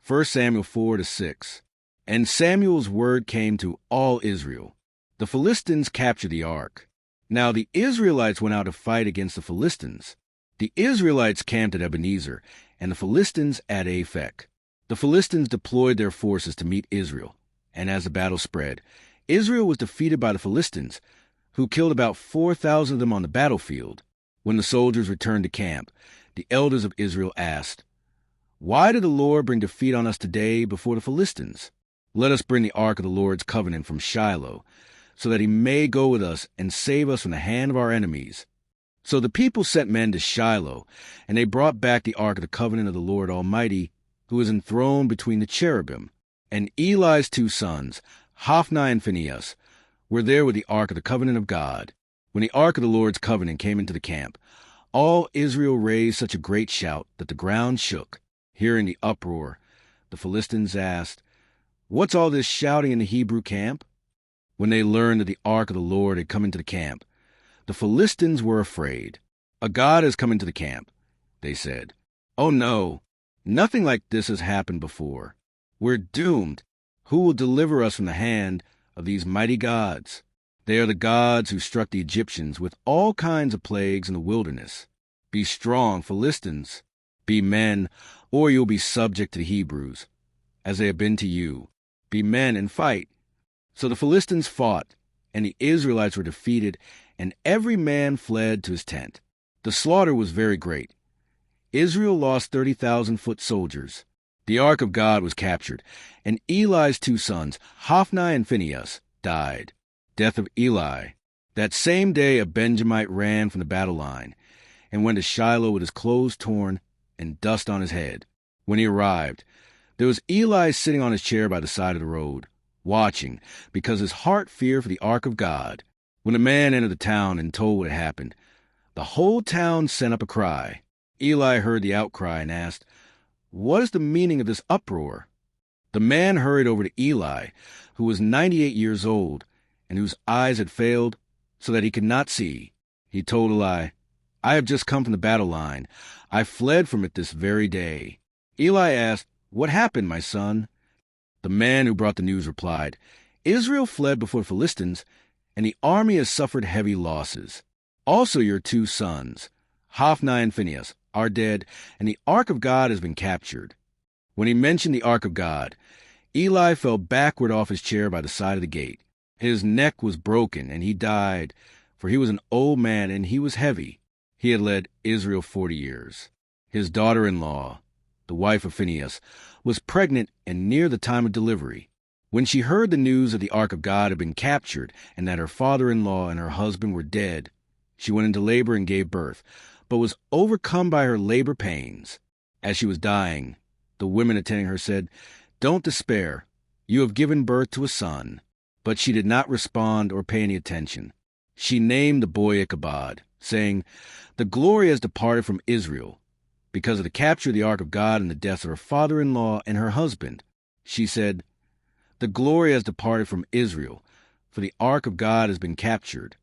1 Samuel 4-6. And Samuel's word came to all Israel. The Philistines captured the ark. Now the Israelites went out to fight against the Philistines. The Israelites camped at Ebenezer, and the Philistines at Aphek. The Philistines deployed their forces to meet Israel, and as the battle spread, Israel was defeated by the Philistines, who killed about 4,000 of them on the battlefield. When the soldiers returned to camp, the elders of Israel asked, "Why did the Lord bring defeat on us today before the Philistines? Let us bring the ark of the Lord's covenant from Shiloh, so that he may go with us and save us from the hand of our enemies." So the people sent men to Shiloh, and they brought back the ark of the covenant of the Lord Almighty, who is enthroned between the cherubim. And Eli's 2 sons, Hophni and Phinehas, were there with the ark of the covenant of God. When the ark of the Lord's covenant came into the camp, all Israel raised such a great shout that the ground shook. Hearing the uproar, the Philistines asked, "What's all this shouting in the Hebrew camp?" When they learned that the ark of the Lord had come into the camp, the Philistines were afraid. "A god has come into the camp," they said. "Oh no, nothing like this has happened before. We're doomed. Who will deliver us from the hand of these mighty gods? They are the gods who struck the Egyptians with all kinds of plagues in the wilderness. Be strong, Philistines. Be men, or you'll be subject to the Hebrews, as they have been to you. Be men and fight." So the Philistines fought, and the Israelites were defeated, and every man fled to his tent. The slaughter was very great. Israel lost 30,000 foot soldiers. The ark of God was captured, and Eli's 2 sons, Hophni and Phinehas, died. Death of Eli. That same day a Benjamite ran from the battle line and went to Shiloh with his clothes torn and dust on his head. When he arrived, there was Eli sitting on his chair by the side of the road, watching, because his heart feared for the ark of God. When the man entered the town and told what had happened, the whole town sent up a cry. Eli heard the outcry and asked, "What is the meaning of this uproar?" The man hurried over to Eli, who was 98 years old, and whose eyes had failed so that he could not see. He told Eli, "I have just come from the battle line. I fled from it this very day." Eli asked, "What happened, my son?" The man who brought the news replied, "Israel fled before the Philistines, and the army has suffered heavy losses. Also your 2 sons, Hophni and Phinehas, are dead, and the ark of God has been captured." When he mentioned the ark of God, Eli fell backward off his chair by the side of the gate. His neck was broken, and he died, for he was an old man, and he was heavy. He had led Israel 40 years. His daughter-in-law, the wife of Phinehas, was pregnant and near the time of delivery. When she heard the news that the ark of God had been captured and that her father-in-law and her husband were dead, she went into labor and gave birth, but was overcome by her labor pains. As she was dying, the women attending her said, "Don't despair. You have given birth to a son." But she did not respond or pay any attention. She named the boy Ichabod, saying, "The glory has departed from Israel," because of the capture of the ark of God and the deaths of her father-in-law and her husband. She said, "The glory has departed from Israel, for the ark of God has been captured."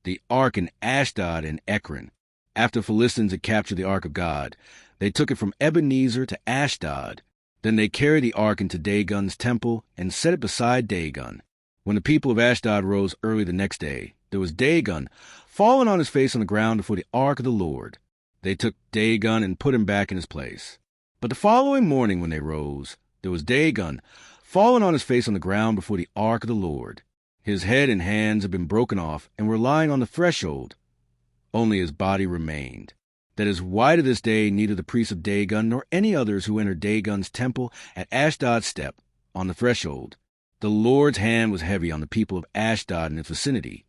The ark in Ashdod and Ekron. After the Philistines had captured the ark of God, they took it from Ebenezer to Ashdod. Then they carried the ark into Dagon's temple and set it beside Dagon. When the people of Ashdod rose early the next day, there was Dagon fallen on his face on the ground before the ark of the Lord. They took Dagon and put him back in his place. But the following morning when they rose, there was Dagon fallen on his face on the ground before the ark of the Lord. His head and hands had been broken off and were lying on the threshold. Only his body remained. That is why to this day neither the priests of Dagon nor any others who enter Dagon's temple at Ashdod step on the threshold. The Lord's hand was heavy on the people of Ashdod and its vicinity.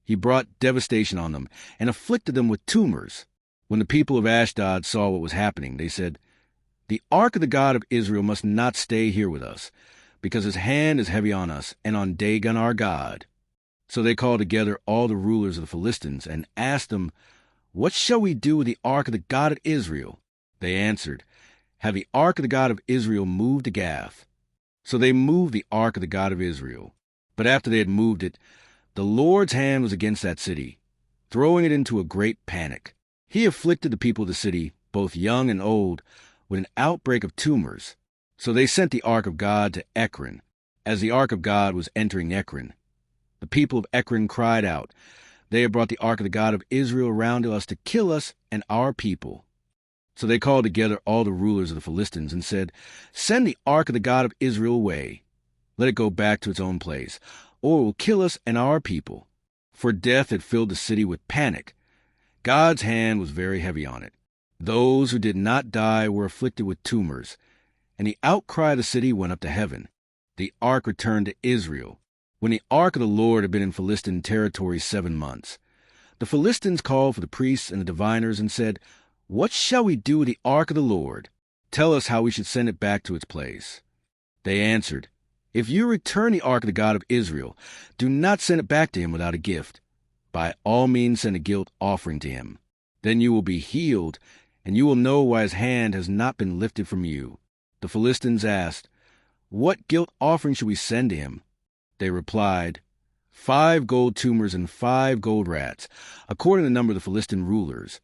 He brought devastation on them and afflicted them with tumors. When the people of Ashdod saw what was happening, they said, "The ark of the God of Israel must not stay here with us, because his hand is heavy on us and on Dagon our God." So they called together all the rulers of the Philistines and asked them, "What shall we do with the ark of the God of Israel?" They answered, "Have the ark of the God of Israel moved to Gath?" So they moved the ark of the God of Israel. But after they had moved it, the Lord's hand was against that city, throwing it into a great panic. He afflicted the people of the city, both young and old, with an outbreak of tumors. So they sent the ark of God to Ekron. As the ark of God was entering Ekron, the people of Ekron cried out, "They have brought the ark of the God of Israel around to us to kill us and our people." So they called together all the rulers of the Philistines and said, "Send the ark of the God of Israel away. Let it go back to its own place, or it will kill us and our people." For death had filled the city with panic. God's hand was very heavy on it. Those who did not die were afflicted with tumors, and the outcry of the city went up to heaven. The ark returned to Israel. When the ark of the Lord had been in Philistine territory 7 months, the Philistines called for the priests and the diviners and said, "What shall we do with the ark of the Lord? Tell us how we should send it back to its place." They answered, "If you return the ark of the God of Israel, do not send it back to him without a gift. By all means send a guilt offering to him. Then you will be healed, and you will know why his hand has not been lifted from you." The Philistines asked, "What guilt offering should we send to him?" They replied, 5 gold tumors and 5 gold rats, according to the number of the Philistine rulers,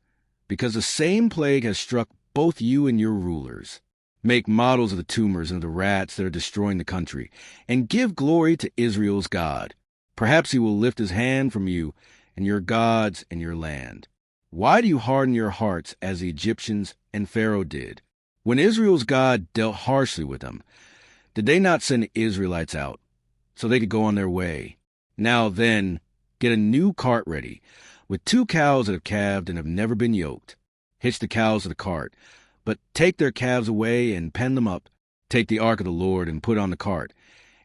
because the same plague has struck both you and your rulers. Make models of the tumors and of the rats that are destroying the country, and give glory to Israel's God. Perhaps he will lift his hand from you and your gods and your land. Why do you harden your hearts as the Egyptians and Pharaoh did? When Israel's God dealt harshly with them, did they not send the Israelites out so they could go on their way? Now then, get a new cart ready, with 2 cows that have calved and have never been yoked. Hitch the cows to the cart, but take their calves away and pen them up. Take the ark of the Lord and put it on the cart,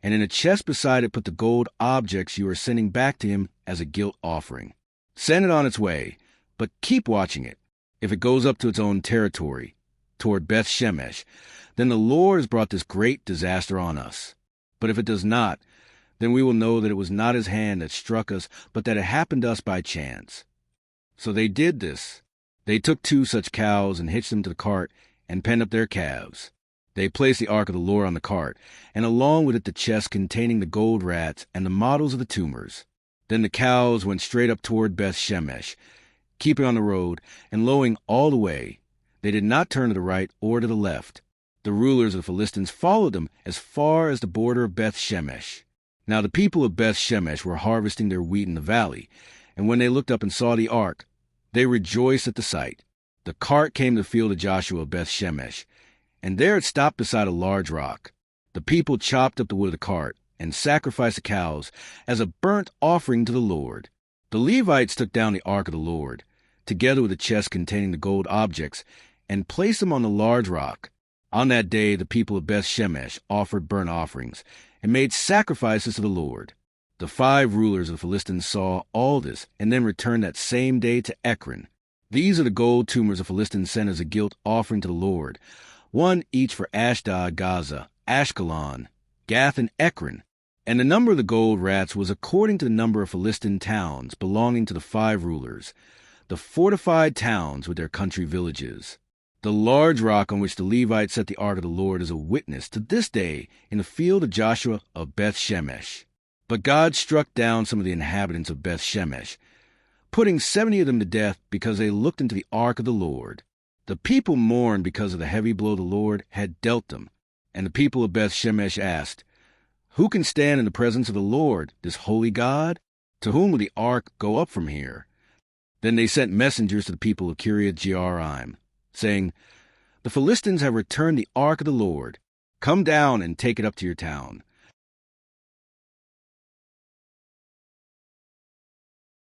and in a chest beside it put the gold objects you are sending back to him as a guilt offering. Send it on its way, but keep watching it. If it goes up to its own territory, toward Beth Shemesh, then the Lord has brought this great disaster on us. But if it does not, then we will know that it was not his hand that struck us, but that it happened to us by chance. So they did this. They took 2 such cows and hitched them to the cart and penned up their calves. They placed the ark of the Lord on the cart, and along with it the chest containing the gold rats and the models of the tumors. Then the cows went straight up toward Beth Shemesh, keeping on the road and lowing all the way. They did not turn to the right or to the left. The rulers of the Philistines followed them as far as the border of Beth Shemesh. Now the people of Beth Shemesh were harvesting their wheat in the valley, and when they looked up and saw the ark, they rejoiced at the sight. The cart came to the field of Joshua of Beth Shemesh, and there it stopped beside a large rock. The people chopped up the wood of the cart and sacrificed the cows as a burnt offering to the Lord. The Levites took down the ark of the Lord, together with the chest containing the gold objects, and placed them on the large rock. On that day the people of Beth Shemesh offered burnt offerings and made sacrifices to the Lord. The 5 rulers of the Philistines saw all this and then returned that same day to Ekron. These are the gold tumors the Philistines sent as a guilt offering to the Lord, 1 each for Ashdod, Gaza, Ashkelon, Gath, and Ekron. And the number of the gold rats was according to the number of Philistine towns belonging to the 5 rulers, the fortified towns with their country villages. The large rock on which the Levites set the ark of the Lord is a witness to this day in the field of Joshua of Beth Shemesh. But God struck down some of the inhabitants of Beth Shemesh, putting 70 of them to death because they looked into the ark of the Lord. The people mourned because of the heavy blow the Lord had dealt them. And the people of Beth Shemesh asked, "Who can stand in the presence of the Lord, this holy God? To whom will the ark go up from here?" Then they sent messengers to the people of Kiriath Jearim, saying, "The Philistines have returned the ark of the Lord. Come down and take it up to your town."